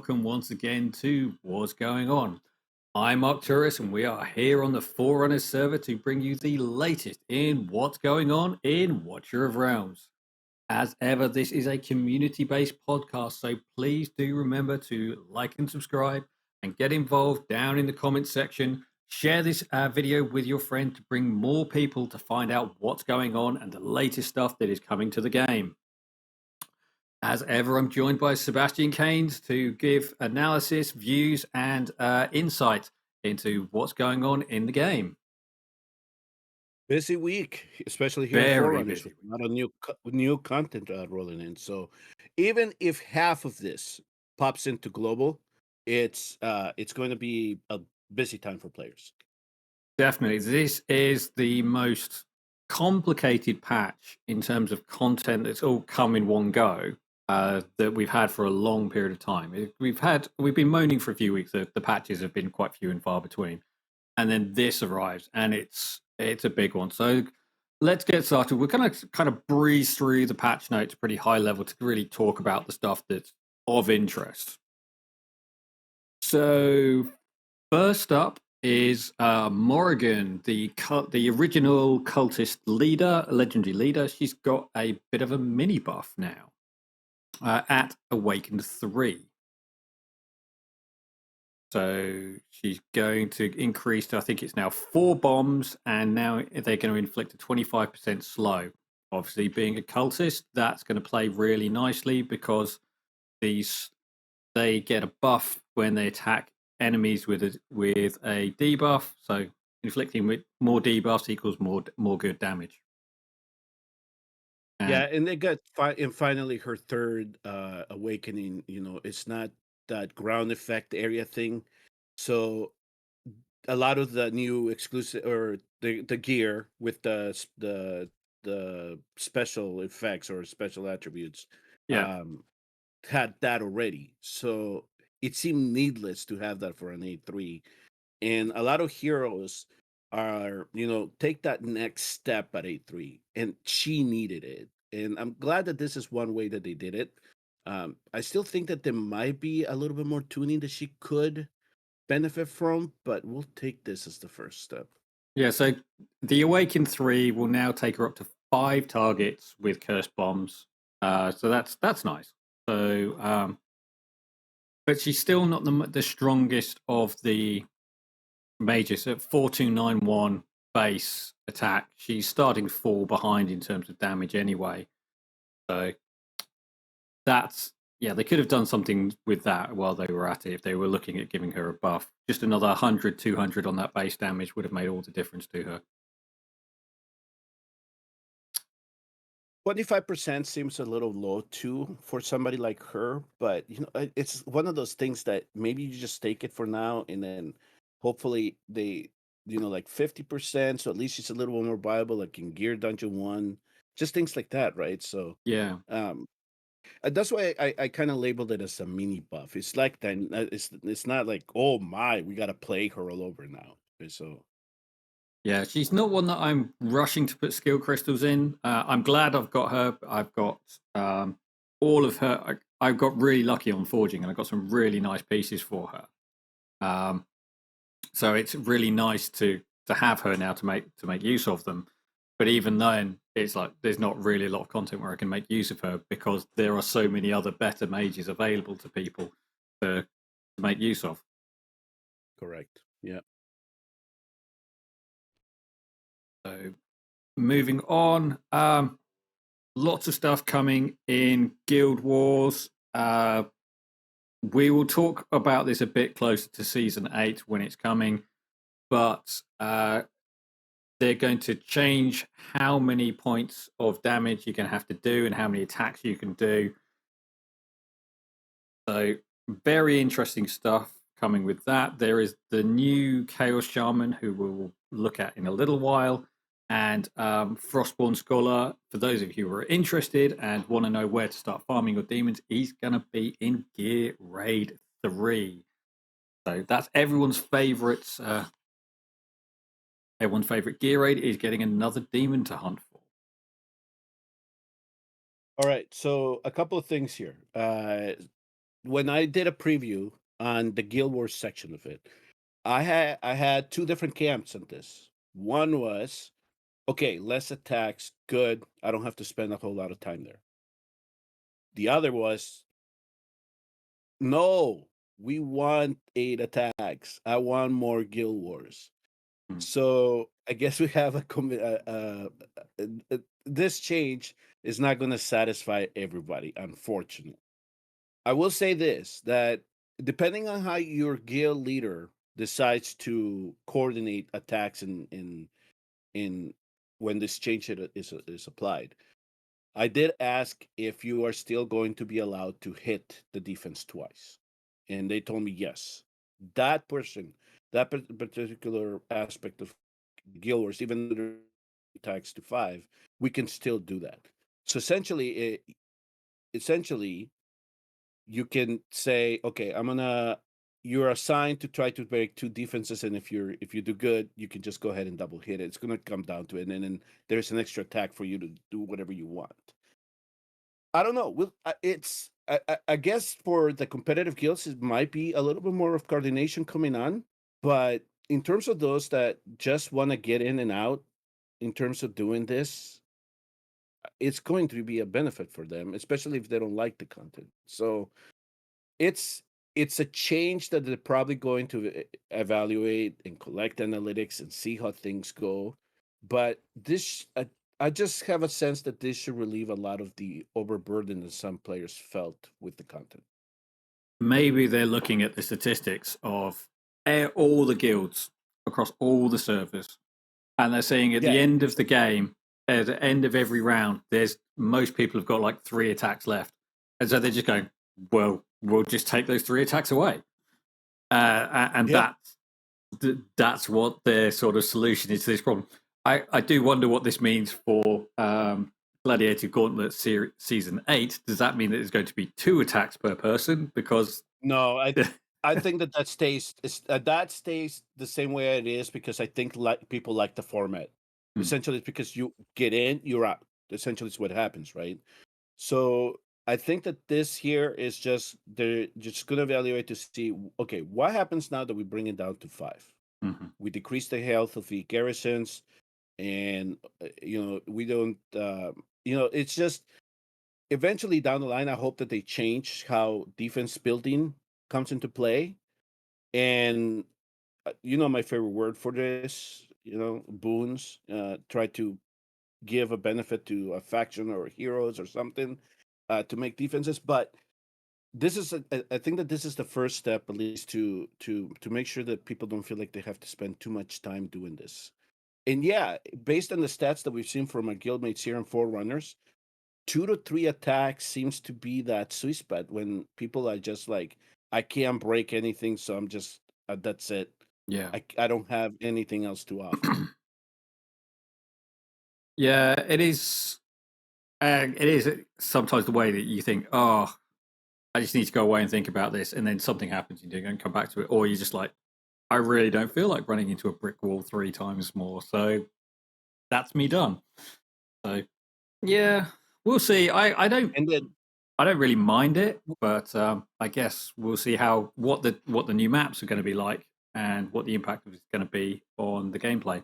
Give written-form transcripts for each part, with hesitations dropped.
welcome once again to What's Going On. I'm Arcturus, and we are here on the Forerunner server to bring you the latest in what's going on in Watcher of Realms. As ever, this is a community based podcast, so please do remember to like and subscribe and get involved down in the comments section. Share this video with your friend to bring more people to find out what's going on and the latest stuff that is coming to the game. As ever, I'm joined by Sebastian Keynes to give analysis, views, and insight into what's going on in the game. Busy week, especially here in Very Forerunners, busy with a lot of new content rolling in. So even if half of this pops into global, it's going to be a busy time for players. Definitely. This is the most complicated patch in terms of content that's all come in one go that we've had for a long period of time. We've been moaning for a few weeks that the patches have been quite few and far between, and then this arrives, and it's a big one. So let's get started. We're going to kind of breeze through the patch notes pretty high level to really talk about the stuff that's of interest. So first up is Morrigan, the original cultist leader, legendary leader. She's got a bit of a mini buff now at Awakened 3. So she's going to increase to, I think it's now 4 bombs, and now they're going to inflict a 25% slow. Obviously, being a cultist, that's going to play really nicely because they get a buff when they attack enemies with a debuff. So inflicting with more debuffs equals more good damage. Yeah, and they got finally her third awakening. It's not that ground effect area thing. So a lot of the new exclusive or the gear with the special effects or special attributes Yeah. had that already. So it seemed needless to have that for an 8-3. And a lot of heroes are, take that next step at 8-3. And she needed it. And I'm glad that this is one way that they did it. I still think that there might be a little bit more tuning that she could benefit from, but we'll take this as the first step. Yeah, so the Awaken 3 will now take her up to 5 targets with Curse Bombs. So that's nice. So, but she's still not the strongest of the mages. At 4291 base attack, she's starting to fall behind in terms of damage anyway. So they could have done something with that while they were at it if they were looking at giving her a buff. Just another 100, 200 on that base damage would have made all the difference to her. 25% seems a little low too for somebody like her, but it's one of those things that maybe you just take it for now, and then hopefully they, like 50%, so at least it's a little more viable, like in Gear Dungeon 1, just things like that, right? So Yeah. that's why I kind of labeled it as a mini buff. It's like that. It's not like, oh my, we got to play her all over now. So Yeah, she's not one that I'm rushing to put skill crystals in. I'm glad I've got her. I've got all of her. I got really lucky on forging, and I got some really nice pieces for her. So it's really nice to have her now to make use of them. But even then, it's like there's not really a lot of content where I can make use of her because there are so many other better mages available to people to make use of. correct. Yeah. So moving on, lots of stuff coming in Guild Wars. We will talk about this a bit closer to Season 8 when it's coming, but they're going to change how many points of damage you're going to have to do and how many attacks you can do. So very interesting stuff coming with that. There is the new Chaos Shaman, who we'll look at in a little while, and Frostborn Scholar. For those of you who are interested and want to know where to start farming your demons, he's going to be in Gear Raid 3. So that's everyone's favorite. Everyone's favorite Gear Raid is getting another demon to hunt for. All right. So a couple of things here. when I did a preview on the Guild Wars section of it, I had two different camps on this. One was, okay, less attacks, good. I don't have to spend a whole lot of time there. The other was, no, we want 8 attacks. I want more Guild Wars. Mm. So I guess we have this change is not going to satisfy everybody, unfortunately. I will say this, that depending on how your guild leader decides to coordinate attacks in when this change is applied, I did ask if you are still going to be allowed to hit the defense twice, and they told me yes. That person, that particular aspect of guild wars, even though they're attacks to 5, we can still do that. So essentially, you can say, okay, you're assigned to try to break 2 defenses, and if you do good, you can just go ahead and double hit it. It's gonna come down to it, and then there's an extra attack for you to do whatever you want. I don't know. I guess for the competitive guilds, it might be a little bit more of coordination coming on, but in terms of those that just want to get in and out, in terms of doing this, it's going to be a benefit for them, especially if they don't like the content. So it's it's a change that they're probably going to evaluate and collect analytics and see how things go. But I just have a sense that this should relieve a lot of the overburden that some players felt with the content. Maybe they're looking at the statistics of all the guilds across all the servers, and they're saying at the Yeah, end of the game, at the end of every round, there's most people have got like 3 attacks left, and so they're just going, "Well, we'll just take those 3 attacks away," and yeah. that's what their sort of solution is to this problem. I do wonder what this means for Gladiator Gauntlet Season 8. Does that mean that it's going to be 2 attacks per person? Because No, I think that stays the same way it is because I think like people like the format. Hmm. Essentially, it's because you get in, you're out. Essentially, it's what happens, right? So I think that this here is just they're just going to evaluate to see, okay, what happens now that we bring it down to 5? Mhm. We decrease the health of the garrisons, and we don't. It's just eventually down the line. I hope that they change how defense building comes into play. And my favorite word for this, boons. Try to give a benefit to a faction or heroes or something to make defenses. But I think that this is the first step, at least to make sure that people don't feel like they have to spend too much time doing this. And yeah, based on the stats that we've seen from our guildmates here in Forerunners, 2 to 3 attacks seems to be that sweet spot when people are just like, I can't break anything, so I'm just that's it. Yeah. I don't have anything else to offer. Yeah, it is. It is sometimes the way that you think, oh, I just need to go away and think about this, and then something happens, and you don't come back to it, or you're just like, I really don't feel like running into a brick wall 3 times more, so that's me done. So yeah, we'll see. And then I don't really mind it, but I guess we'll see what the new maps are going to be like and what the impact is going to be on the gameplay.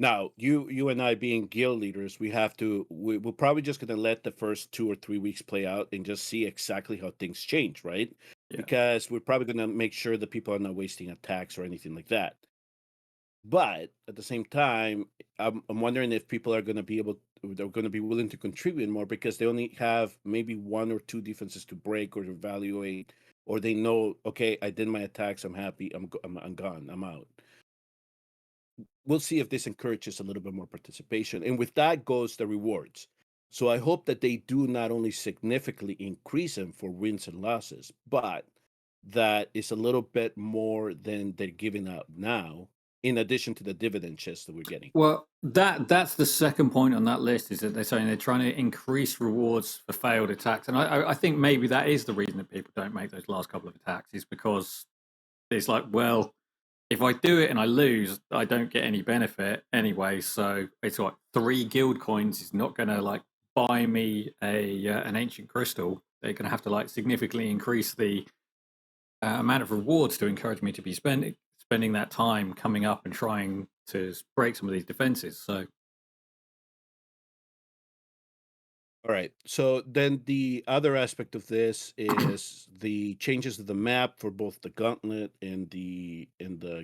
now, you and I being guild leaders, we're probably just gonna let the first 2 or 3 weeks play out and just see exactly how things change, right? Yeah. Because we're probably gonna make sure that people are not wasting attacks or anything like that. But at the same time, I'm wondering if people are gonna be they're gonna be willing to contribute more because they only have maybe 1 or 2 defenses to break or to evaluate, or they know, okay, I did my attacks, I'm happy, I'm gone, I'm out. We'll see if this encourages a little bit more participation. And with that goes the rewards. So I hope that they do not only significantly increase them for wins and losses, but that is a little bit more than they're giving out now, in addition to the dividend chest that we're getting. Well, that's the second point on that list is that they're saying they're trying to increase rewards for failed attacks, and I think maybe that is the reason that people don't make those last couple of attacks is because it's like, well, if I do it and I lose, I don't get any benefit anyway. So it's like 3 guild coins is not going to like buy me a an ancient crystal. they're going to have to like significantly increase the amount of rewards to encourage me to be spending that time coming up and trying to break some of these defenses. So All right. So then the other aspect of this is the changes to the map for both the Gauntlet and the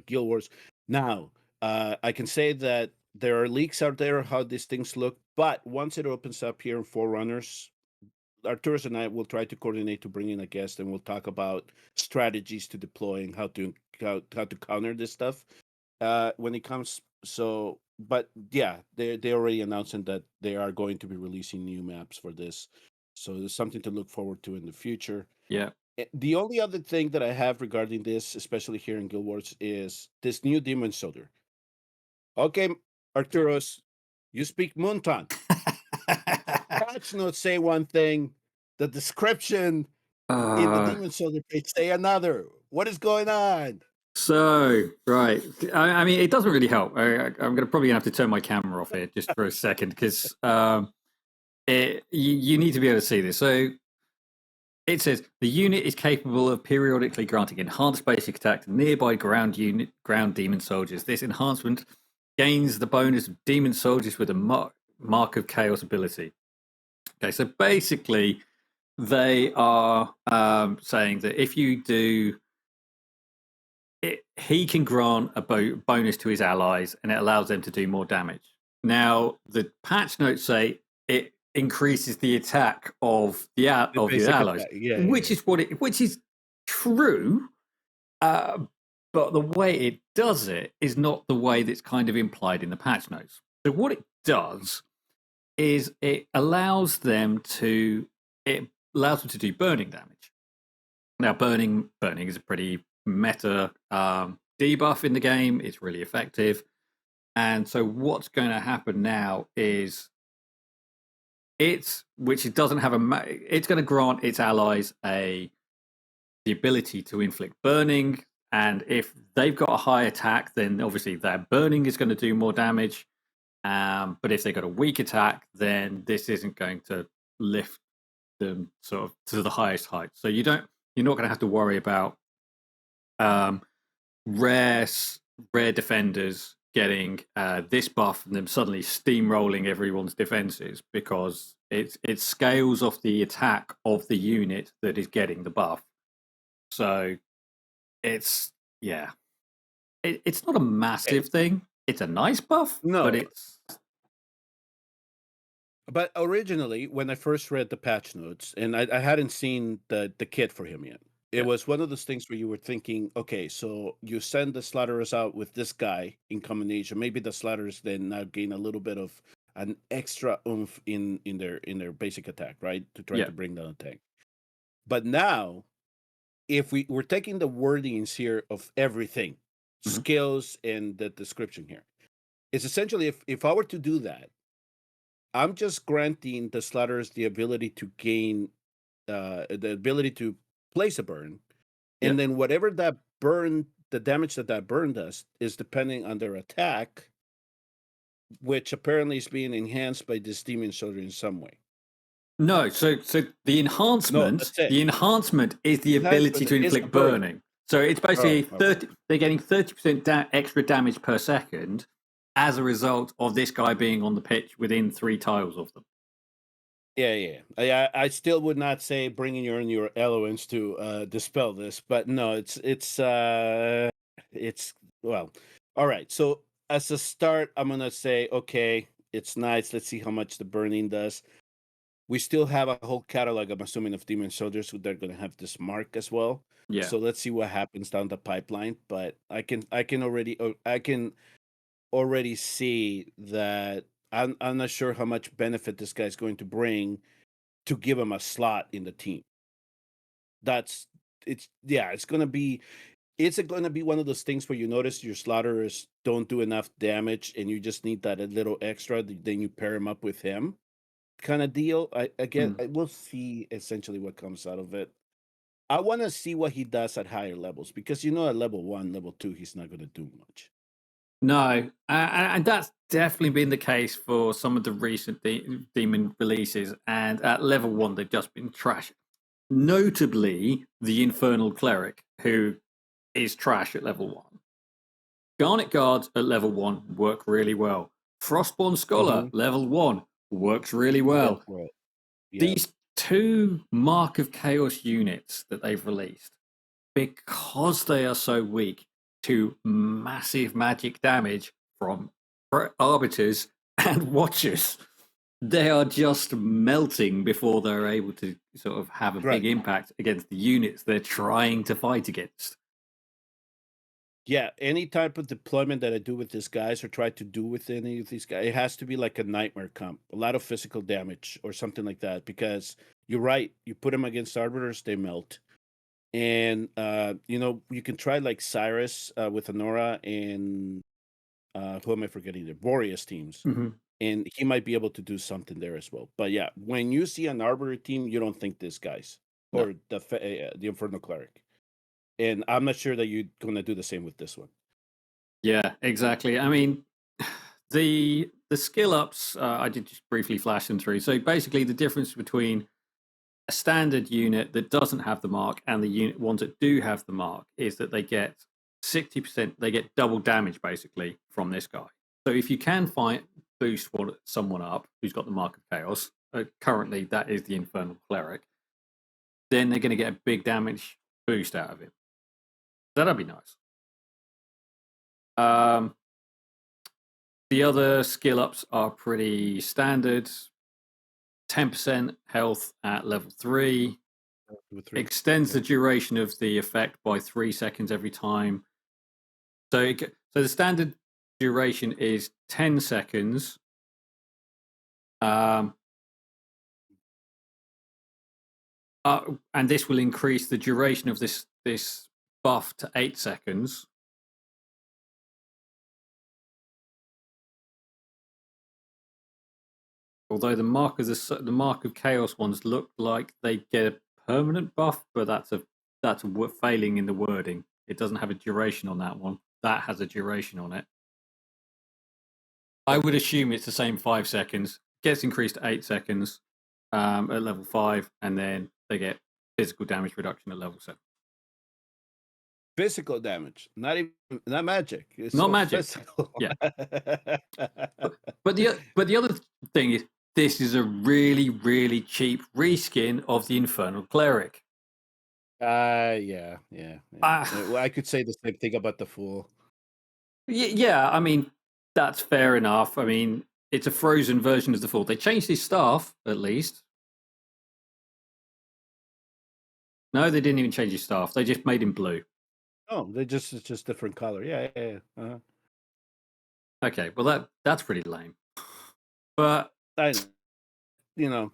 Guild Wars. Now, I can say that there are leaks out there how these things look, but once it opens up here in Forerunners, Arturus and I will try to coordinate to bring in a guest, and we'll talk about strategies to deploy and how to counter this stuff when it comes. So, but yeah, they already announcing that they are going to be releasing new maps for this. So there's something to look forward to in the future. yeah. The only other thing that I have regarding this, especially here in Guild Wars, is this new Demon Soldier. Okay, Arturos, you speak Muntan. Patch notes say one thing, the description in the uh, Demon Soldier page say another. What is going on? so right, I mean, it doesn't really help. I'm going to probably have to turn my camera off here just for a second because you need to be able to see this. So it says the unit is capable of periodically granting enhanced basic attack to nearby ground demon soldiers. This enhancement gains the bonus of demon soldiers with a mark of chaos ability. Okay, so basically, they are saying that if you do it, he can grant a bonus to his allies, and it allows them to do more damage. Now, the patch notes say it increases the attack of The of your basic allies, attack. Yeah, yeah, which yeah. is which is true. Uh, but the way it does it is not the way that's kind of implied in the patch notes. So what it does is it allows them to do burning damage. Now, burning is a pretty meta debuff in the game. It's really effective, and so what's going to happen now is which it doesn't have it's going to grant its allies the ability to inflict burning, and if they've got a high attack, then obviously their burning is going to do more damage. But if they've got a weak attack, then this isn't going to lift them sort of to the highest height. So you're not going to have to worry about um, rare rare defenders getting this buff and then suddenly steamrolling everyone's defenses because it scales off the attack of the unit that is getting the buff. So it's yeah, it's not a Okay. massive thing. It's a nice buff, but No, it's but originally, when I first read the patch notes, and I hadn't seen the kit for him yet, it yeah, was one of those things where you were thinking, okay, so you send the Slaughterers out with this guy in combination. Maybe the Slaughterers then now gain a little bit of an extra oomph in their basic attack, right, to try yeah, to bring down a tank. But now, if we're taking the wordings here of everything, mhm. skills and the description here, it's essentially if I were to do that, I'm just granting the Slaughters the ability to gain the ability to place a burn, Yeah. and then whatever that burn, the damage that burn does, is depending on their attack, which apparently is being enhanced by this demon soldier in some way. No, so No, that's it. the enhancement is the ability Enhancement to is the inflict burn. burning. So it's Oh, basically okay. 30. They're getting 30% extra damage per second as a result of this guy being on the pitch within 3 tiles of them. Yeah, yeah. I still would not say bringing your elements to dispel this, but no, it's well, all right. So as a start, I'm gonna say okay, it's nice. Let's see how much the burning does. We still have a whole catalog, I'm assuming, of demon soldiers who they're gonna have this mark as well. Yeah. So let's see what happens down the pipeline. But I can already see that I'm not sure how much benefit this guy's going to bring to give him a slot in the team. That's it's yeah, it's gonna be one of those things where you notice your slaughterers don't do enough damage and you just need that a little extra, then you pair him up with him kind of deal. Mm. We'll see essentially what comes out of it. I want to see what he does at higher levels because at level 1, level 2, he's not going to do much. No, and that's definitely been the case for some of the recent demon releases. And at level 1, they've just been trash. Notably, the Infernal Cleric, who is trash at level 1. Garnet Guards at level 1 work really well. Frostborn Scholar, Hmm. level 1, works really Work well. well. Yeah. These two Mark of Chaos units that they've released, because they are so weak to massive magic damage from arbiters and watchers, they are just melting before they're able to sort of have a big Right. impact against the units they're trying to fight against. Yeah, any type of deployment that I do with these guys or try to do with any of these guys, it has to be like a nightmare comp, a lot of physical damage or something like that. Because you're right, you put them against arbiters, they melt. And you can try like Cyrus with Honora and who am I forgetting? The Boreas teams, Mm-hmm. and he might be able to do something there as well. But yeah, when you see an arbiter team, you don't think this guys No. or the Infernal Cleric, and I'm not sure that you're going to do the same with this one. Yeah, exactly. I mean, the skill ups, I did just briefly flash them through. So basically, the difference between a standard unit that doesn't have the mark and the unit ones that do have the mark is that they get 60%, they get double damage basically from this guy. So if you can find someone up who's got the mark of chaos, currently that is the Infernal Cleric, then they're going to get a big damage boost out of him. That'd be nice. Um, the other skill ups are pretty standard. 10% health at level 3, With three, extends yeah. the duration of the effect by 3 seconds every time. So the standard duration is 10 seconds. Um, and this will increase the duration of this buff to 8 seconds. Although the mark of chaos ones look like they get a permanent buff, but that's failing in the wording. It doesn't have a duration on that one. That has a duration on it. I would assume it's the same 5 seconds. Gets increased to 8 seconds at level 5, and then they get physical damage reduction at level 7. Physical damage, not magic. It's Not all magic. physical. Yeah. But the other thing is, this is a really, really cheap reskin of the Infernal Cleric. Yeah. Well, I could say the same thing about the Fool. Yeah, I mean, that's fair enough. I mean, it's a frozen version of the Fool. They changed his staff, at least. No, they didn't even change his staff. They just made him blue. Oh, it's just different color. Yeah. Uh-huh. Okay, well that's pretty lame. But I, you know,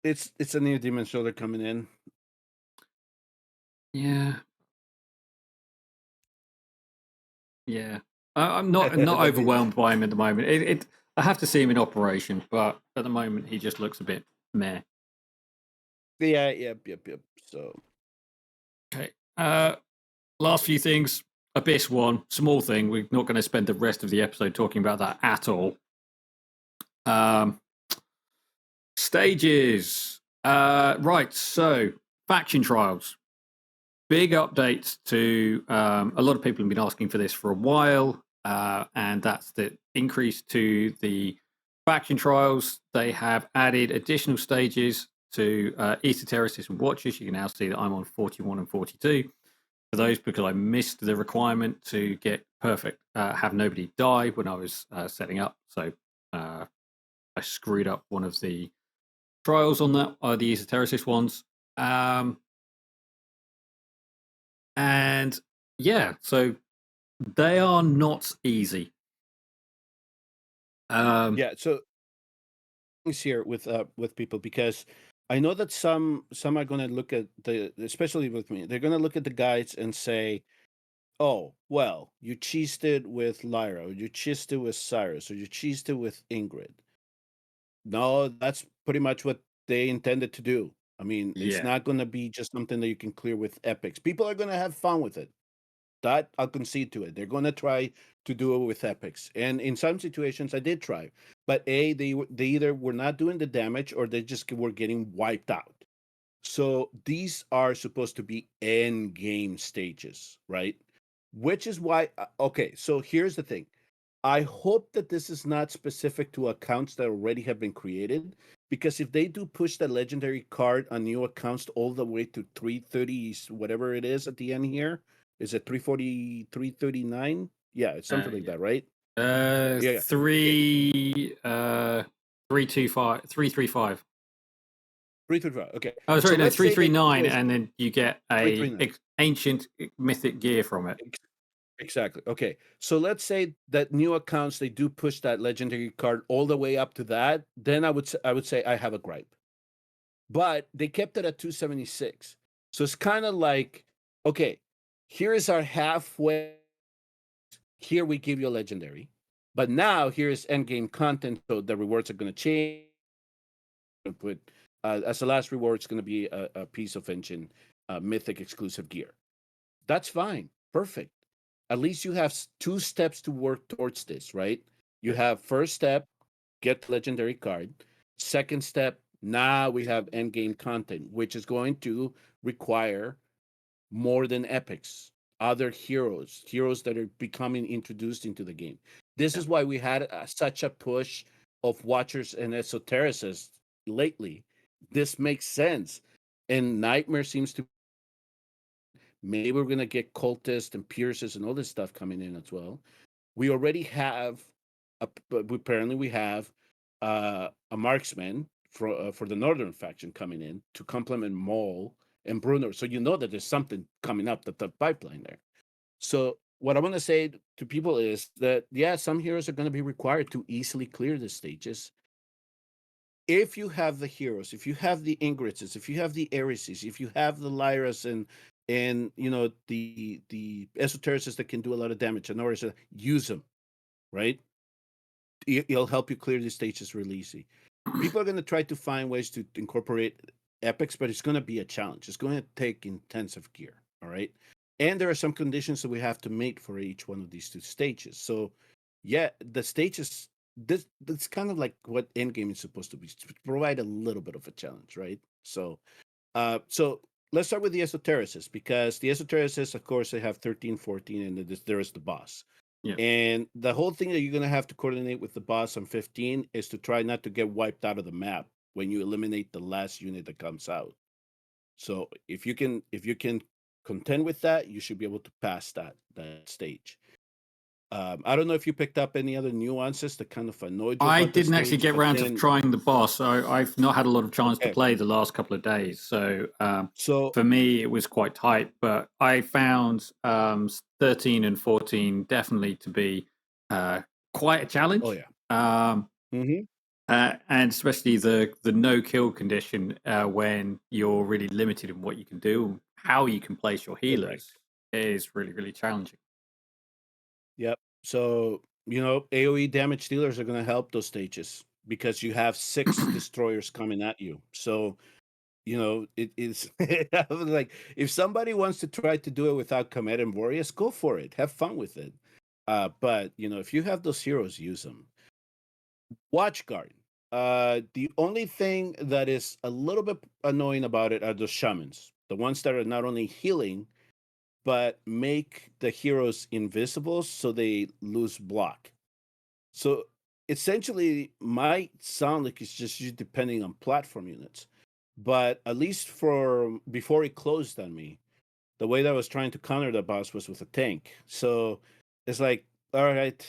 it's a new Demon Shoulder coming in. yeah, yeah. I'm not That'd be overwhelmed by him at the moment. I have to see him in operation, but at the moment he just looks a bit meh. yeah, yep. So Okay. Last few things. Abyss one, small thing. We're not going to spend the rest of the episode talking about that at all. Um, Stages. Right. So faction trials. Big updates to a lot of people have been asking for this for a while, and that's the increase to the faction trials. They have added additional stages to Esotericists and Watchers. You can now see that I'm on 41 and 42 for those because I missed the requirement to get perfect, have nobody die when I was setting up. So I screwed up one of the trials on that, the Esotericist ones. And yeah, so they are not easy. yeah, so things here with people because I know that some are going to look at especially with me, they're going to look at the guides and say, "Oh, well, you cheesed it with Lyra, or you cheesed it with Cyrus, or you cheesed it with Ingrid." No, that's pretty much what they intended to do. I mean, it's Yeah, not going to be just something that you can clear with epics. People are going to have fun with it. That I'll concede to it. They're going to try to do it with epics, and in some situations, I did try. But they either were not doing the damage, or they just were getting wiped out. So these are supposed to be end game stages, right? Which is why, okay, so here's the thing. I hope that this is not specific to accounts that already have been created, because if they do push the legendary card on new accounts all the way to 330, whatever it is at the end here, is it 340, 339? Yeah, it's something like Yeah. that, right? Yeah. Okay. 335. 335. Okay. Oh, So sorry, no, let's say they 339, push and then you get a 339. ancient mythic gear from it. Exactly. Okay. So let's say that new accounts they do push that legendary card all the way up to that, then I would say I have a gripe. But they kept it at 276. So it's kind of like, okay, here is our halfway. Here we give you a legendary. But now here's endgame content. So the rewards are going to change. Put as the last reward, it's going to be a piece of engine mythic exclusive gear. That's fine. Perfect. At least you have two steps to work towards this, right? You Yeah. have first step, get the legendary card. Second step, now we have end game content, which is going to require more than epics, other heroes that are becoming introduced into the game. This Yeah. is why we had such a push of watchers and esotericists lately. This makes sense. And Nightmare seems to, maybe we're going to get cultists and pierces and all this stuff coming in as well. We already have, apparently we have a marksman for the northern faction coming in to complement Maul and Bruno. So you know that there's something coming up, that the pipeline there. So what I want to say to people is that, yeah, some heroes are going to be required to easily clear the stages. If you have the heroes, if you have the Ingrids, if you have the Ereses, if you have the Lyras and the esotericists that can do a lot of damage, and Oris, use them, right? It'll help you clear the stages really easy. People are going to try to find ways to incorporate epics, but it's going to be a challenge. It's going to take intensive gear. All right. And there are some conditions that we have to meet for each one of these two stages. So, yeah, the stages, that's kind of like what endgame is supposed to be, to provide a little bit of a challenge, right? So let's start with the esotericists, because the esotericists, of course, they have 13, 14, and there is the boss. Yeah. And the whole thing that you're going to have to coordinate with the boss on 15 is to try not to get wiped out of the map when you eliminate the last unit that comes out. So if you can contend with that, you should be able to pass that stage. I don't know if you picked up any other nuances that kind of annoyed you I about the didn't actually stage, get but around to then trying the boss. I've not had a lot of chance to okay, play the last couple of days. So so for me, it was quite tight. But I found 13 and 14 definitely to be quite a oh challenge. yeah, Um, hmm and especially the no kill condition when you're really limited in what you can do, how you can place your healers correct, is really, really challenging. yep. So AOE damage dealers are going to help those stages because you have six destroyers coming at you. So it is I was like, if somebody wants to try to do it without Comet and Warriors, go for it. Have fun with it. But if you have those heroes, use them. Watchguard. The only thing that is a little bit annoying about it are the shamans, the ones that are not only healing but make the heroes invisible so they lose block. So essentially, might sound like it's just you depending on platform units, but at least for before it closed on me, the way that I was trying to counter the boss was with a tank. So it's like, all right,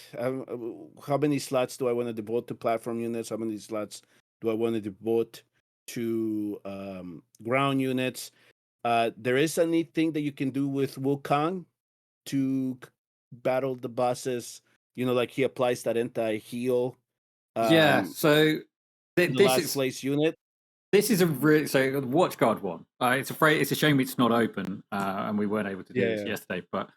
how many slots do I want to devote to platform units? How many slots do I want to devote to ground units? There is a neat thing that you can do with Wukong to battle the bosses. Like he applies that anti heal Yeah. um, So to the this last is place unit. a really so the WatchGuard one. It's a shame it's not open, and we weren't able to do Yeah, this yeah. yesterday. But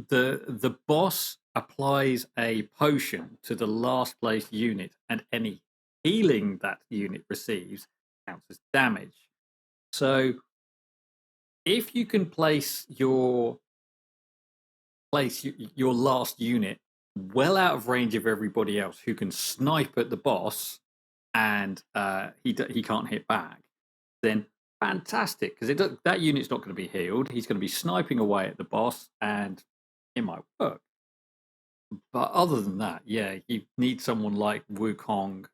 the boss applies a potion to the last place unit, and any healing that unit receives counts as damage. So if you can your last unit well out of range of everybody else who can snipe at the boss, and he can't hit back, then fantastic because that unit's not going to be healed. He's going to be sniping away at the boss, and it might work. But other than that, yeah, you need someone like Wukong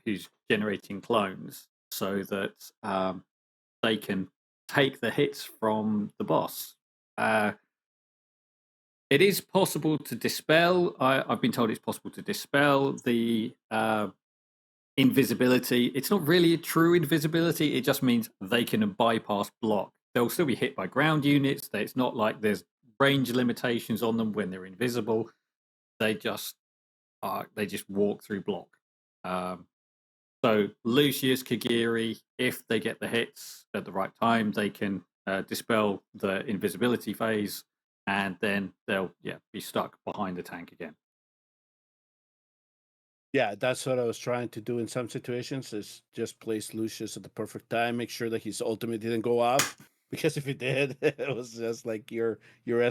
who's generating clones so that they can take the hits from the boss. It is possible to dispel. I've been told it's possible to dispel the invisibility. It's not really a true invisibility. It just means they can bypass block. They'll still be hit by ground units. It's not like there's range limitations on them when they're invisible. They just walk through block. Um, so Lucius, Kagiri, if they get the hits at the right time, they can dispel the invisibility phase, and then they'll be stuck behind the tank again. Yeah, that's what I was trying to do in some situations. Is just place Lucius at the perfect time, make sure that his ultimate didn't go off. Because if it did, it was just like your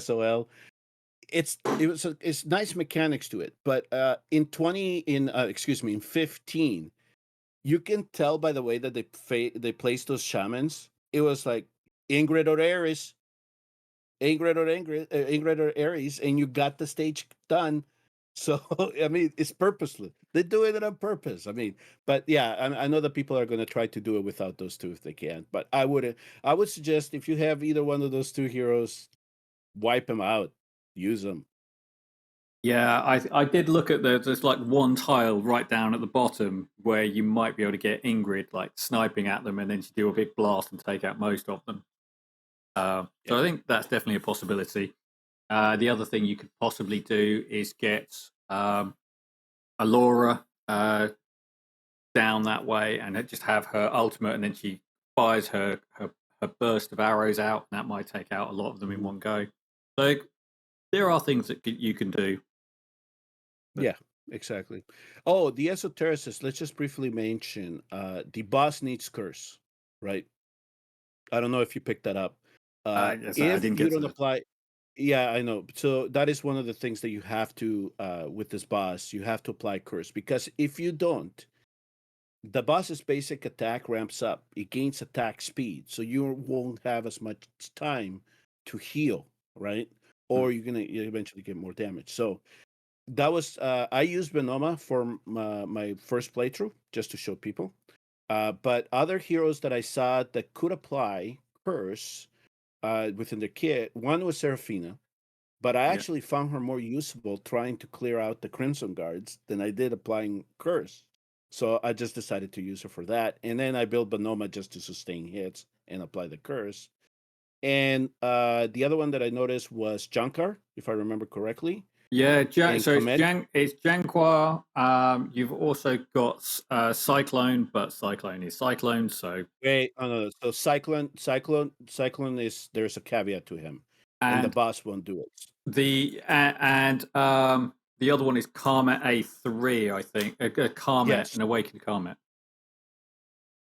SOL. It's nice mechanics to it, but in 15, you can tell by the way that they placed those shamans. It was like Ingrid or Ares, Ingrid or Ares, and you got the stage done. So I mean, it's purposeless. They do it on purpose. I mean, but yeah, I know that people are going to try to do it without those two if they can. But I wouldn't. I would suggest if you have either one of those two heroes, wipe them out, use them. Yeah, I did look at there's like one tile right down at the bottom where you might be able to get Ingrid like sniping at them, and then she do a big blast and take out most of them. So Yeah. I think that's definitely a possibility. The other thing you could possibly do is get Alora down that way and just have her ultimate, and then she fires her burst of arrows out, and that might take out a lot of them in Mhm. one go. So there are things that you can do. But Yeah, exactly. Oh, the esotericists, let's just briefly mention the boss needs curse, right? I don't know if you picked that up. yes, I If didn't you get to don't that. apply, yeah, I know. So that is one of the things that you have to with this boss, you have to apply curse because if you don't, the boss's basic attack ramps up. It gains attack speed, so you won't have as much time to heal, right? Hmm. Or you eventually get more damage. So that was I used Venoma for my first playthrough just to show people. But other heroes that I saw that could apply curse within the kit, one was Seraphina, but I Yeah. actually found her more usable trying to clear out the Crimson Guards than I did applying curse. So I just decided to use her for that, and then I built Bonoma just to sustain hits and apply the curse. And the other one that I noticed was Junkar, if I remember correctly, Yeah, and so Command. It's Janquar. You've also got Cyclone, but Cyclone is Cyclone. So Wait, oh no, so Cyclone is there's a caveat to him, and the and boss won't do it. the other one is Karma A3, I think. Karma, Yes, an Awakened Karma.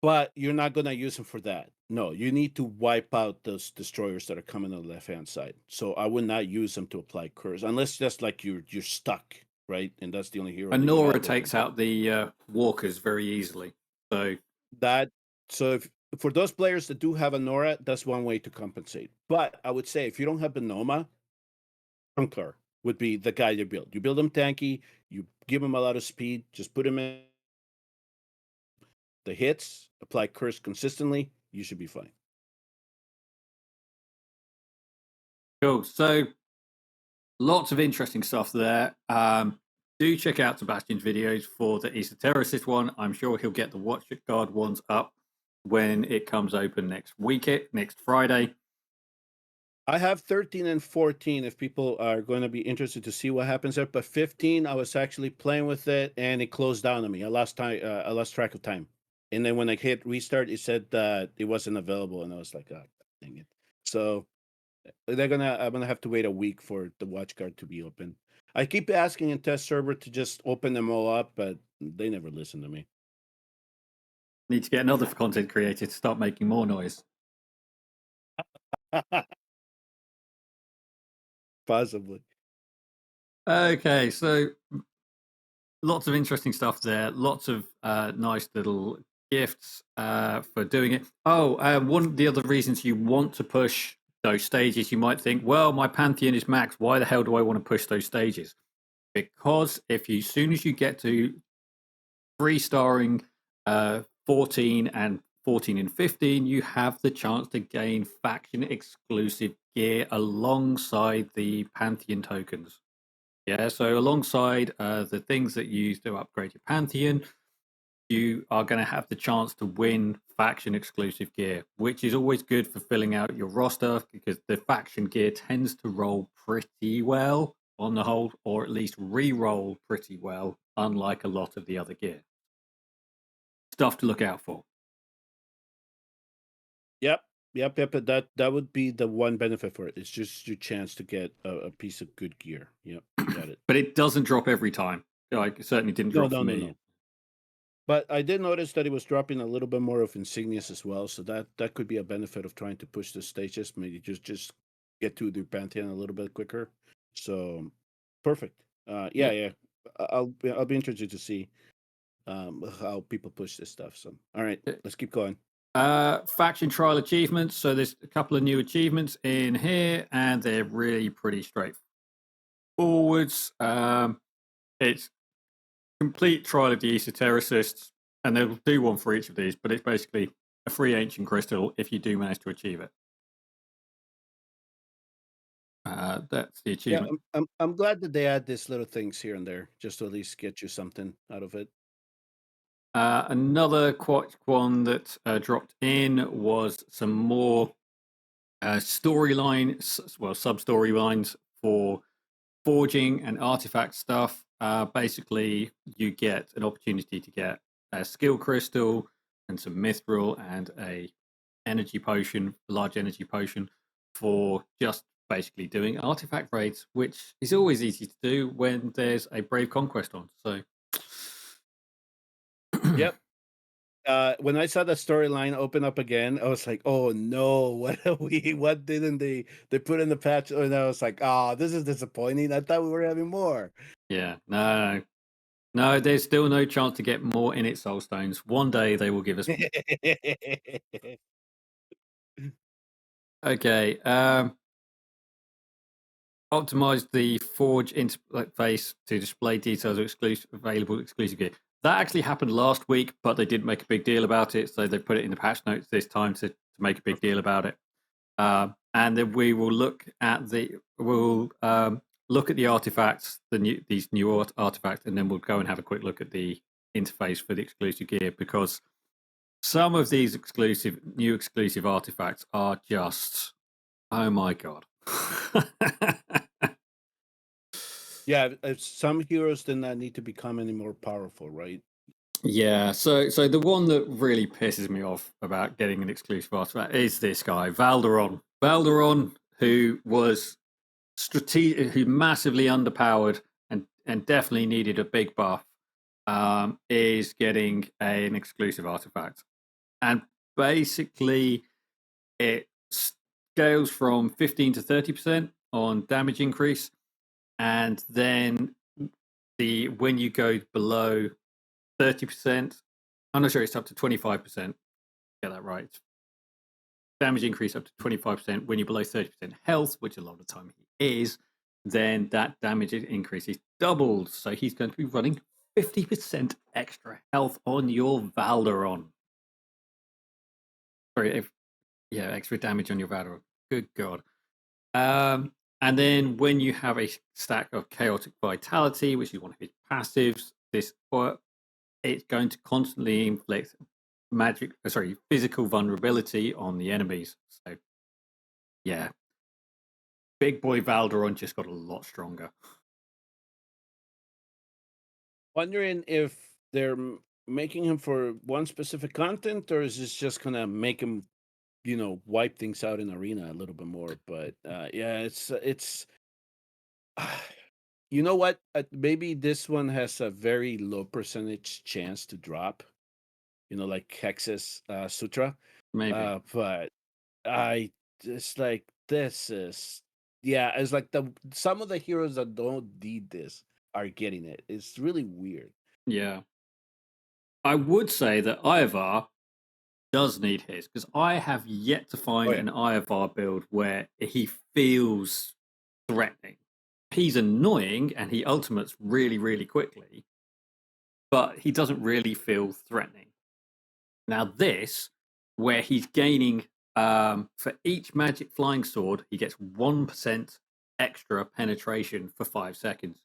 but you're not gonna use him for that. No, you need to wipe out those destroyers that are coming on the left hand side. So I would not use them to apply curse unless just like you're stuck, right? And that's the only hero that you Honora have that can takes help. out the walkers very easily. So That so if for those players that do have a Nora, that's one way to compensate. But I would say if you don't have Benoma, Trunkler would be the guy you build. You build him tanky, you give him a lot of speed, just put him in the hits, apply curse consistently, you should be fine. cool. So lots of interesting stuff there. Do check out Sebastian's videos for the esotericist one. I'm sure he'll get the Watch Guard ones up when it comes open next Friday. I have 13 and 14 if people are going to be interested to see what happens there. But 15, I was actually playing with it and it closed down on me. I lost time. I lost track of time. And then when I hit restart, it said that it wasn't available, and I was like, "Oh, dang it!" So I'm gonna have to wait a week for the watch guard to be open. I keep asking in test server to just open them all up, but they never listen to me. Need to get another content creator to start making more noise. Possibly. Okay, so lots of interesting stuff there. Lots of nice little gifts for doing it. Oh, one of the other reasons you want to push those stages, you might think, well, my Pantheon is max. Why the hell do I want to push those stages? Because if you, as soon as you get to three-starring 14 and 14 and 15, you have the chance to gain faction exclusive gear alongside the Pantheon tokens. Yeah, so alongside the things that you use to upgrade your Pantheon, you are going to have the chance to win faction exclusive gear, which is always good for filling out your roster because the faction gear tends to roll pretty well on the whole, or at least re-roll pretty well, unlike a lot of the other gear. Stuff to look out for. Yep. Yep. That would be the one benefit for it. It's just your chance to get a piece of good gear. Yep. Got it. But it doesn't drop every time. Like, it certainly didn't No, drop no, for no, me. no. But I did notice that it was dropping a little bit more of insignias as well. So that could be a benefit of trying to push the stages. Maybe just get to the Pantheon a little bit quicker. So perfect. Yeah, Yeah. yeah. I'll be interested to see how people push this stuff. So all right, let's keep going. Faction trial achievements. So there's a couple of new achievements in here, and they're really pretty straightforward. It's complete trial of the esotericists, and they'll do one for each of these, but it's basically a free ancient crystal if you do manage to achieve it. That's the Yeah, achievement. I'm glad that they add these little things here and there just to at least get you something out of it. Another one that dropped in was some more sub storylines for forging and artifact stuff. Basically, you get an opportunity to get a skill crystal and some mithril and a large energy potion for just basically doing artifact raids, which is always easy to do when there's a brave conquest on. So Yep. When I saw the storyline open up again, I was like, "Oh no, what are we? What didn't they put in the patch?" And I was like, "Oh, this is disappointing. I thought we were having more." yeah, no, there's still no chance to get more in its soul stones. One day they will give us more. Okay. Optimize the Forge interface to display details of available exclusive gear. That actually happened last week, but they didn't make a big deal about it, so they put it in the patch notes this time to make a big deal about it. And then we will look at the artifacts, these new artifacts, and then we'll go and have a quick look at the interface for the exclusive gear because some of these new exclusive artifacts are just, oh my god. Yeah, some heroes did not need to become any more powerful, right? Yeah, so the one that really pisses me off about getting an exclusive artifact is this guy, Valderon. Valderon, who was who massively underpowered and definitely needed a big buff, is getting an exclusive artifact, and basically it scales from 15 to 30% on damage increase, and then when you go below 30%. I'm not sure it's up to 25%. Get that right. Damage increase up to 25% when you're below 30% health, which a lot of the time he is. Then that damage increase is doubled. So he's going to be running 50% extra health on your Valderon. Sorry, extra damage on your Valderon. Good God. And then when you have a stack of chaotic vitality, which is one of his passives, it's going to constantly inflict physical vulnerability on the enemies. So yeah, big boy Valderon just got a lot stronger. Wondering if they're making him for one specific content, or is this just gonna make him, wipe things out in arena a little bit more? But yeah, it's. You know what? Maybe this one has a very low percentage chance to drop. Like Hex's Sutra. Maybe. But I just like this is yeah. It's like some of the heroes that don't need this are getting it. It's really weird. Yeah. I would say that Ivar does need his because I have yet to Oh find yeah. an Ivar build where he feels threatening. He's annoying and he ultimates really, really quickly, but he doesn't really feel threatening. Now, this, where he's gaining for each magic flying sword, he gets 1% extra penetration for 5 seconds.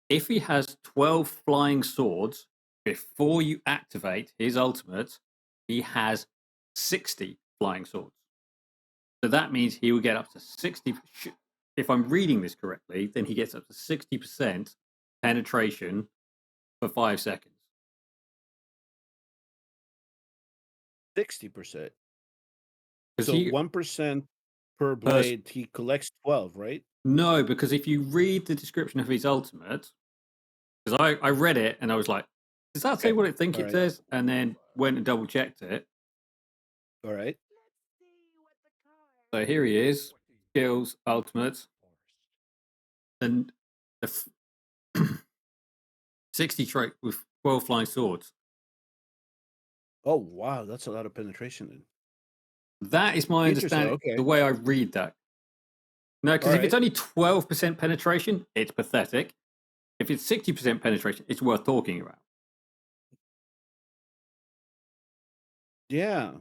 If he has 12 flying swords before you activate his ultimate, he has 60 flying swords. So that means he will get up to 60. If I'm reading this correctly, then he gets up to 60% penetration for 5 seconds. 60%. Because So he 1% per per blade, he collects 12, right? no, because if you read the description of his ultimate, because I read it and I was like, does that say Okay. what I think All it right. says? And then went and double checked it. All right. So here he is, skills, ultimate, and a 60 trait with 12 flying swords. Oh wow, that's a lot of penetration then. That is my Interesting. understanding, the Okay. way I read that. No, All because if it's right. only 12% penetration, it's pathetic. If it's 60% penetration, it's worth talking about. Yeah.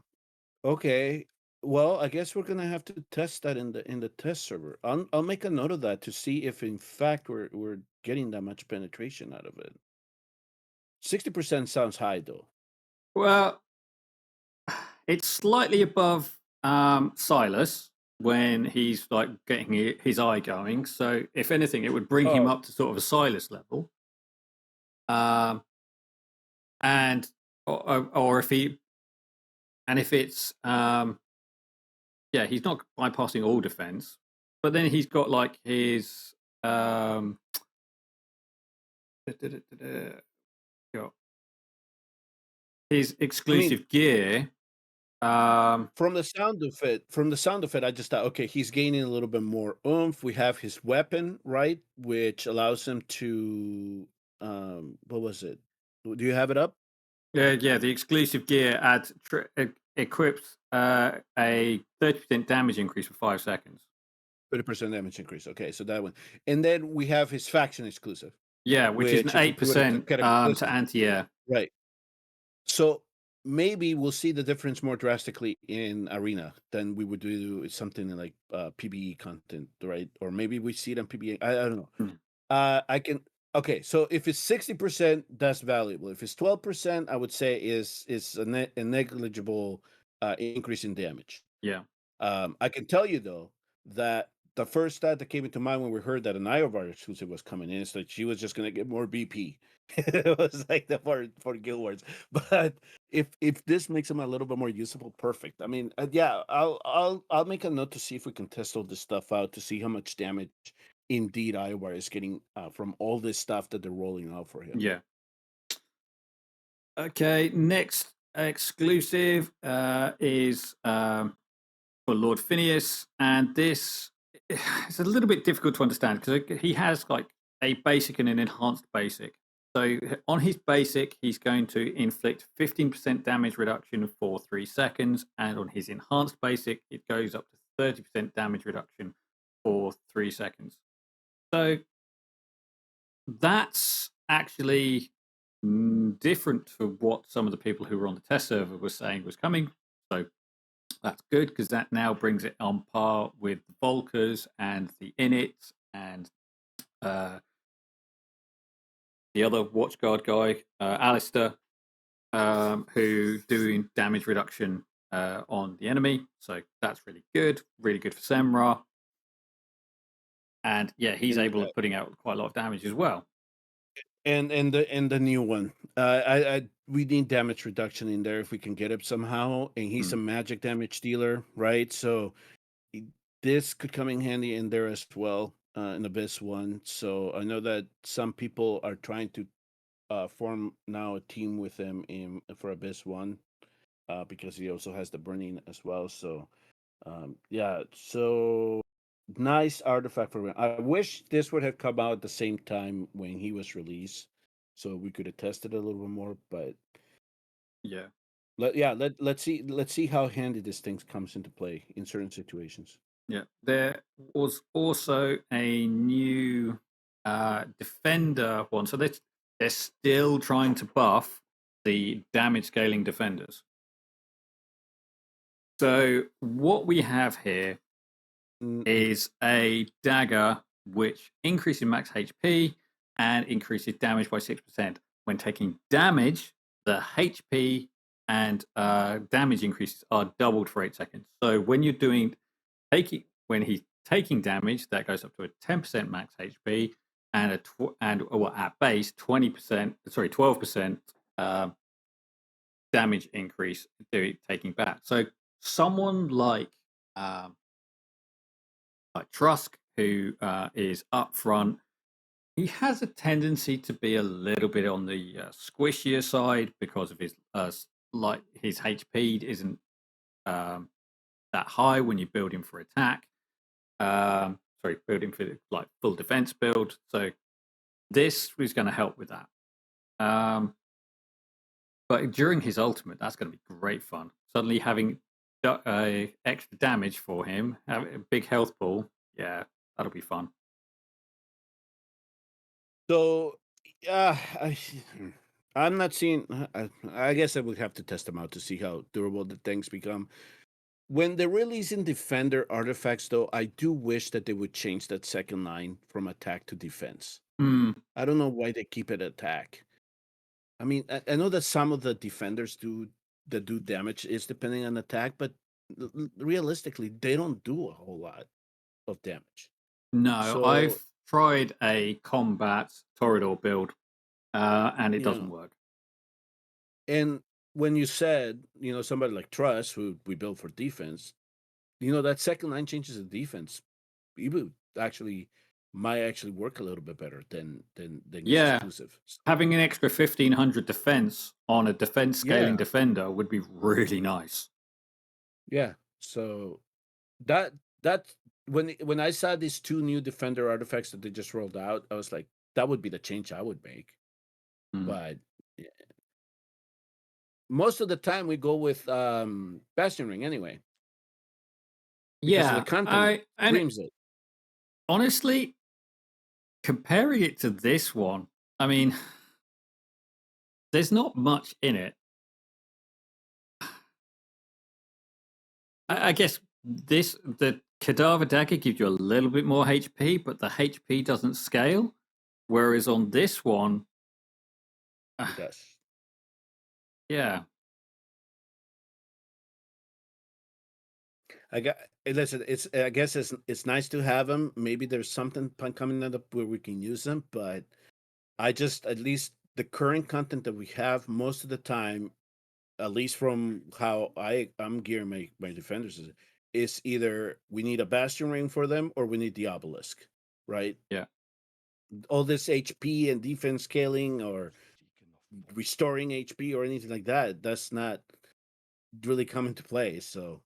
Okay. Well, I guess we're gonna have to test that in the test server. I'll make a note of that to see if in fact we're getting that much penetration out of it. 60% sounds high though. Well, it's slightly above Silas when he's like getting his eye going. So, if anything, it would bring him Oh, up to sort of a Silas level. Um, and or if he and if it's yeah, he's not bypassing all defense, but then he's got like his um got his I mean, exclusive gear. Um, from the sound of it, I just thought, okay, he's gaining a little bit more oomph. We have his weapon, right, which allows him to what was it? Do you have it up? yeah, the exclusive gear adds equips a 30% damage increase for 5 seconds. 30% damage increase. Okay, so that one. And then we have his faction exclusive, Yeah, which is an which if we eight do it at percent to cataclysmic, anti-air. right. So maybe we'll see the difference more drastically in arena than we would do with something like PBE content, right? Or maybe we see it on PBE. I don't know. Mm, I can. Okay, so if it's 60%, that's valuable. If it's 12%, I would say is a negligible increase in damage. yeah, I can tell you though that the first stat that came into mind when we heard that an Iovar exclusive was coming in is that she was just going to get more BP. It was like the for Guild Wars. But if this makes them a little bit more usable, perfect. I mean, yeah, I'll make a note to see if we can test all this stuff out to see how much damage indeed Iovar is getting from all this stuff that they're rolling out for him. yeah. Okay, next exclusive is for Lord Phineas, and this is a little bit difficult to understand because he has like a basic and an enhanced basic. So on his basic, he's going to inflict 15% damage reduction for 3 seconds, and on his enhanced basic, it goes up to 30% damage reduction for 3 seconds. So that's actually different to what some of the people who were on the test server were saying was coming. So that's good because that now brings it on par with the Volkers and the Init and uh, the other Watchguard guy, Alistair, who doing damage reduction on the enemy. So that's really good for Semra. And yeah, he's And able of putting out quite a lot of damage as well. and the new one. I we need damage reduction in there if we can get it somehow. And he's a Mm, magic damage dealer, right? So he- this could come in handy in there as well, in Abyss one. So I know that some people are trying to form now a team with him in for Abyss one, because he also has the burning as well. So yeah, so nice artifact for him. I wish this would have come out at the same time when he was released, so we could have tested it a little bit more. But Yeah. Let's see how handy this thing comes into play in certain situations. Yeah. There was also a new defender one. So they're still trying to buff the damage scaling defenders. So what we have here Okay. is a dagger which increases max HP and increases damage by 6%. When taking damage, the HP and damage increases are doubled for 8 seconds. So when you're doing taking when he's taking damage, that goes up to a 10% max HP and well, at base 20%, sorry, 12% damage increase taking back. So someone um, like Trusk, who is up front, he has a tendency to be a little bit on the squishier side because of his like his HP isn't um, that high when you build him for attack. Sorry, build him for like full defense build. So this is going to help with that. Um, but during his ultimate, that's going to be great fun. Suddenly having extra damage for him, having a big health pool, yeah, that'll be fun. So, yeah, I'm not seeing. I guess I would have to test them out to see how durable the things become. When they're releasing defender artifacts, though, I do wish that they would change that second line from attack to defense. Hmm. I don't know why they keep it attack. I mean, I know that some of the defenders do damage is depending on attack, but realistically, they don't do a whole lot of damage. No, So, I've tried a combat Toreador build, and it you doesn't know, work. and when you said, somebody like Trust, who we built for defense, that second line changes the defense. It would actually might actually work a little bit better than his Yeah, exclusive. having an extra 1500 defense on a defense scaling Yeah, defender would be really nice. yeah. So that that when I saw these two new defender artifacts that they just rolled out, I was like, that would be the change I would make. Mm. But yeah, most of the time we go with Bastion Ring anyway, because of the Yeah, content I and screams it. honestly, comparing it to this one, I mean, there's not much in it. I guess the cadaver dagger gives you a little bit more HP, but the HP doesn't scale. Whereas on this one, It does. yeah, I got listen. It's I guess it's nice to have them. Maybe there's something coming up where we can use them, but I just at least the current content that we have most of the time, at least from how I'm gearing my defenders is either we need a bastion ring for them or we need the obelisk, right? yeah. All this HP and defense scaling or restoring HP or anything like that, that's not really come into play. So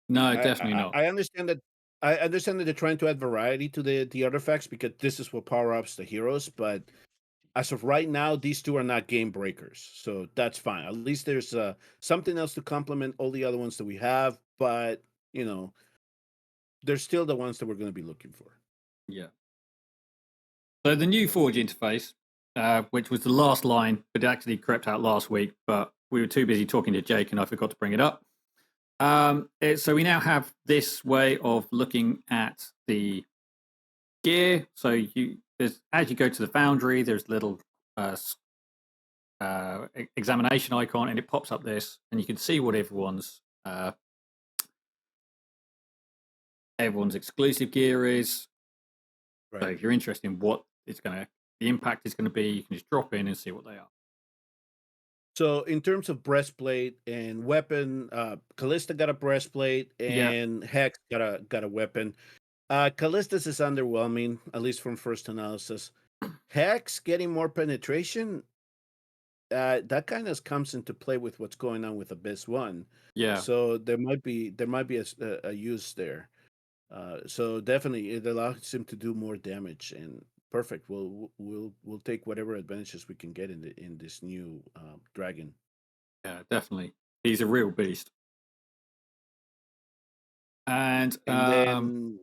No, I definitely I, not. I understand that. I understand that they're trying to add variety to the artifacts because this is what power ups the heroes. But as of right now, these two are not game breakers, so that's fine. At least there's something else to complement all the other ones that we have. But you know, they're still the ones that we're going to be looking for. Yeah. So the new Forge interface, which was the last line, but actually crept out last week, but we were too busy talking to Jake and I forgot to bring it up. So we now have this way of looking at the gear. So as you go to the foundry, there's a little uh, examination icon, and it pops up this, and you can see what everyone's exclusive gear is. So Right. if you're interested in what the impact is going to be, you can just drop in and see what they are. So in terms of breastplate and weapon, Callista got a breastplate Yeah, and Hex got a weapon. Callista's is underwhelming, at least from first analysis. Hex getting more penetration, that kind of comes into play with what's going on with Abyss One. yeah. So there might be a use there. So definitely it allows him to do more damage and perfect. We'll take whatever advantages we can get in this new dragon. Yeah, definitely. He's a real beast. And And then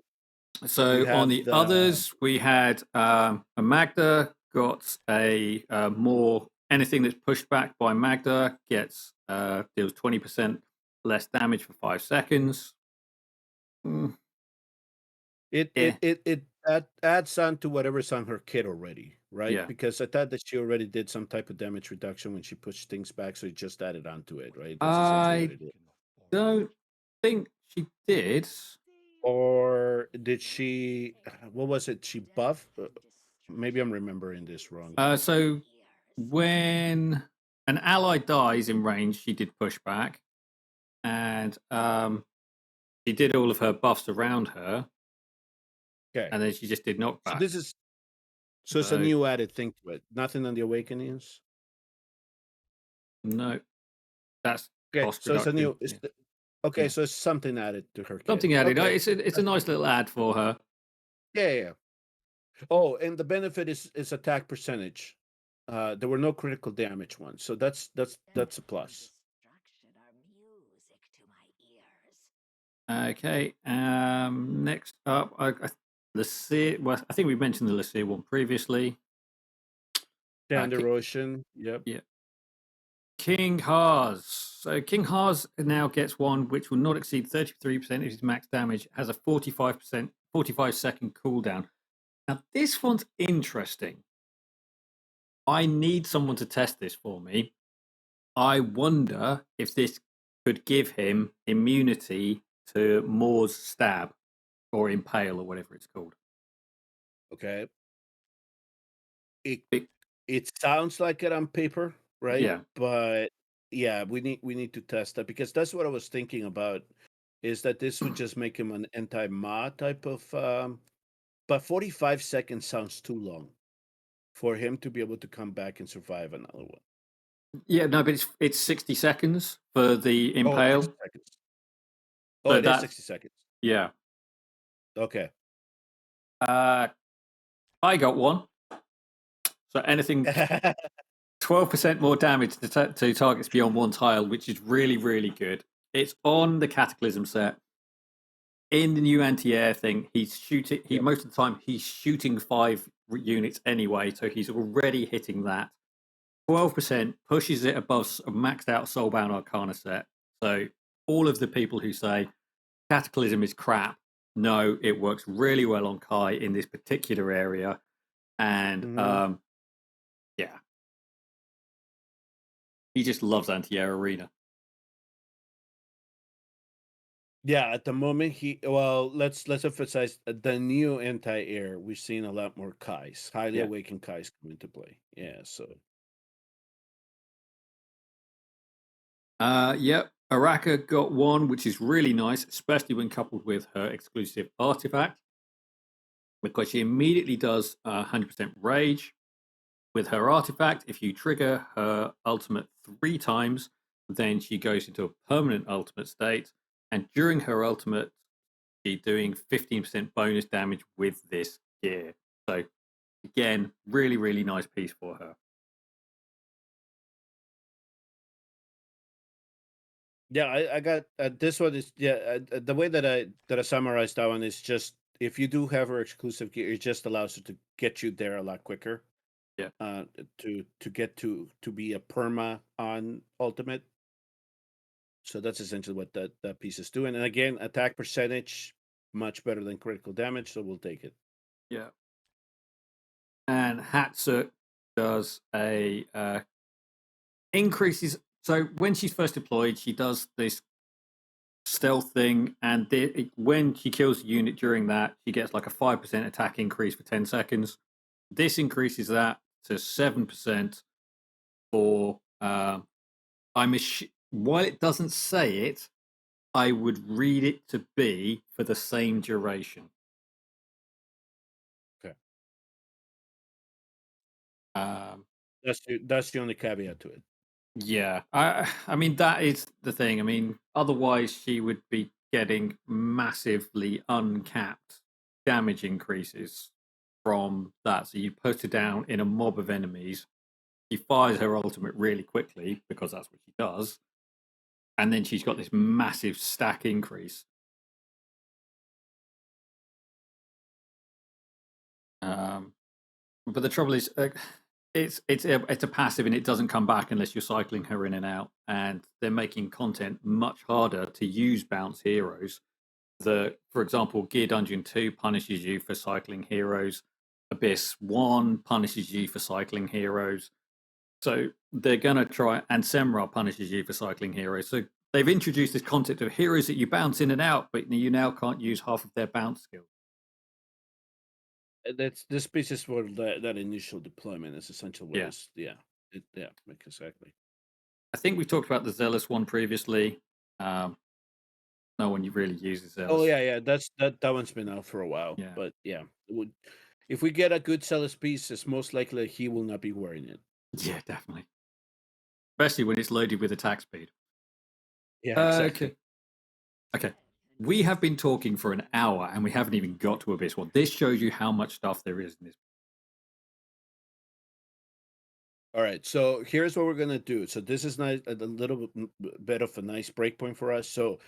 you so on have the the others, we had a Magda got a more anything that's pushed back by Magda gets deals 20% less damage for 5 seconds. Mm, yeah, it adds on to whatever's on her kit already, right? yeah. Because I thought that she already did some type of damage reduction when she pushed things back, so it just added on to it, right? That's essentially what I it is. don't think she did. Or did she? What was it? She buff? Maybe I'm remembering this wrong. So when an ally dies in range, she did push back, and she did all of her buffs around her, Okay, and then she just did so knockback. this is so it's a So new added thing to it. Nothing on the Awakenings. no, that's Okay, cost so it's a reduction. new. It's Yeah, okay, yeah. so it's something added to her kit. Something added. Okay, It's a nice little ad for her. yeah, yeah, yeah. Oh, and the benefit is attack percentage. There were no critical damage ones, so that's a plus. Okay. Next up, Lasir. Well, I think we mentioned the Lasir one previously. Standard Ocean. Yep. Yeah, King Haas. So King Haas now gets one which will not exceed 33% of his max damage, has a 45%, 45-second cooldown. Now, this one's interesting. I need someone to test this for me. I wonder if this could give him immunity to Moore's stab or impale or whatever it's called. Okay. It Be- it sounds like it on paper, right? yeah, But yeah, we need to test that because that's what I was thinking about. Is that this would just make him an anti-ma type of but 45 seconds sounds too long for him to be able to come back and survive another one. yeah, no, but it's 60 seconds for the Oh, it's 60 impale. seconds. Oh, So it is that's 60 seconds. yeah. Okay. Uh, I got one. So anything 12% more damage to targets beyond one tile, which is really, really good. It's on the Cataclysm set. In the new anti-air thing, he's shooting. He Yep. most of the time he's shooting 5 units anyway, so he's already hitting that. 12% pushes it above a maxed out Soulbound Arcana set. So all of the people who say Cataclysm is crap, no, it works really well on Kai in this particular area, and Mhm. yeah, he just loves anti-air arena. Yeah, at the moment let's emphasize the new anti-air. We've seen a lot more Kais, highly Yeah. awakened Kais come into play. Yeah, so Yep. Araka got one, which is really nice, especially when coupled with her exclusive artifact, because she immediately does 100% rage. With her artifact, if you trigger her ultimate 3 times, then she goes into a permanent ultimate state. And during her ultimate, she's doing 15% bonus damage with this gear. So, again, really, really nice piece for her. yeah, I got this one is the way that I summarized that one is just if you do have her exclusive gear, it just allows her to get you there a lot quicker. Yeah. To get to be a perma on ultimate. So that's essentially what that piece is doing. And again, attack percentage much better than critical damage, so we'll take it. Yeah. And Hatsuk does a increases. So when she's first deployed, she does this stealth thing, and when she kills a unit during that, she gets like a 5% attack increase for 10 seconds. This increases that to 7% for. While it doesn't say it, I would read it to be for the same duration. Okay. Um, That's the only caveat to it. Yeah, I mean that is the thing. I mean, otherwise she would be getting massively uncapped damage increases from that. So you put her down in a mob of enemies, She fires her ultimate really quickly because that's what she does, and then she's got this massive stack increase. Um, but the trouble is, it's a passive and it doesn't come back unless you're cycling her in and out. And they're making content much harder to use bounce heroes. For example, Gear Dungeon 2 punishes you for cycling heroes. Abyss 1 punishes you for cycling heroes. So they're gonna try, and Semra punishes you for cycling heroes. So they've introduced this concept of heroes that you bounce in and out, but you now can't use half of their bounce skill. That's this piece is for that initial deployment is essentially what Yeah. is yeah, exactly. I think we talked about the Zealous one previously. Um, no one really uses Oh Zealous. yeah, that one's been out for a while, Yeah. but yeah, if we get a good seller's piece, it's most likely he will not be wearing it. Yeah, definitely. Especially when it's loaded with attack speed. Yeah, Okay. exactly. Okay. We have been talking for an hour and we haven't even got to Abyss 1. This shows you how much stuff there is in this. All right, so here's what we're gonna do. So this is nice, a little bit of a nice break point for us. So,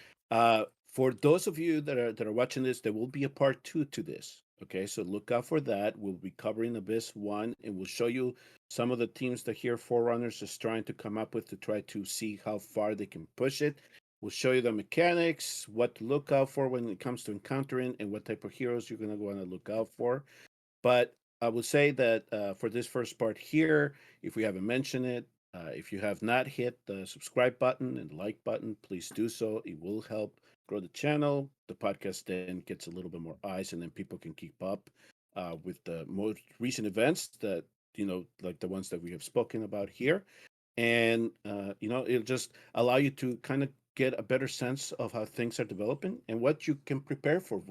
for those of you that are watching this, there will be a part two to this. Okay, so look out for that. We'll be covering Abyss 1, and we'll show you some of the teams that here Forerunners is trying to come up with to try to see how far they can push it. We'll show you the mechanics, what to look out for when it comes to encountering, and what type of heroes you're gonna want to look out for. But I will say that for this first part here, if we haven't mentioned it, if you have not hit the subscribe button and like button, please do so. It will help grow the channel. The podcast then gets a little bit more eyes, and then people can keep up with the most recent events that, like the ones that we have spoken about here. And, it'll just allow you to kind of get a better sense of how things are developing and what you can prepare for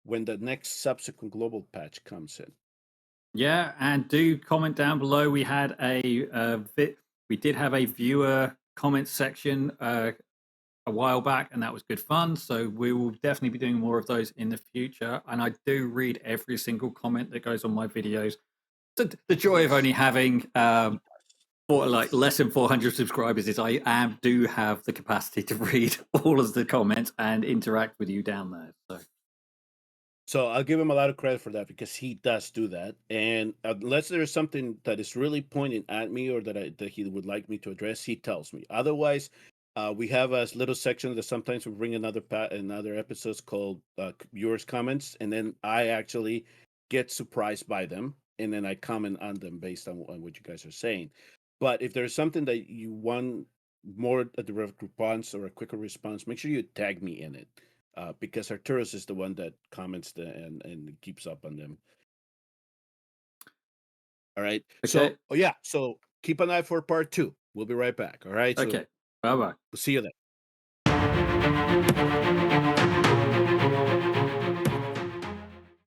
when the next subsequent global patch comes in. Yeah, and do comment down below. We did have a viewer comment section a while back, and that was good fun. So we will definitely be doing more of those in the future. And I do read every single comment that goes on my videos. The joy of Yes. only having less than 400 subscribers is do have the capacity to read all of the comments and interact with you down there. So I'll give him a lot of credit for that because he does do that. And unless there's something that is really pointing at me or that he would like me to address, he tells me. Otherwise, we have a little section that sometimes we bring another episodes called viewers comments, and then I actually get surprised by them, and then I comment on them based on what you guys are saying. But if there's something that you want more a direct response or a quicker response, make sure you tag me in it because Arturus is the one that comments and keeps up on them. All right. Okay. So, oh yeah. So keep an eye for part two. We'll be right back. All right. So Okay. Bye bye. we'll see you then.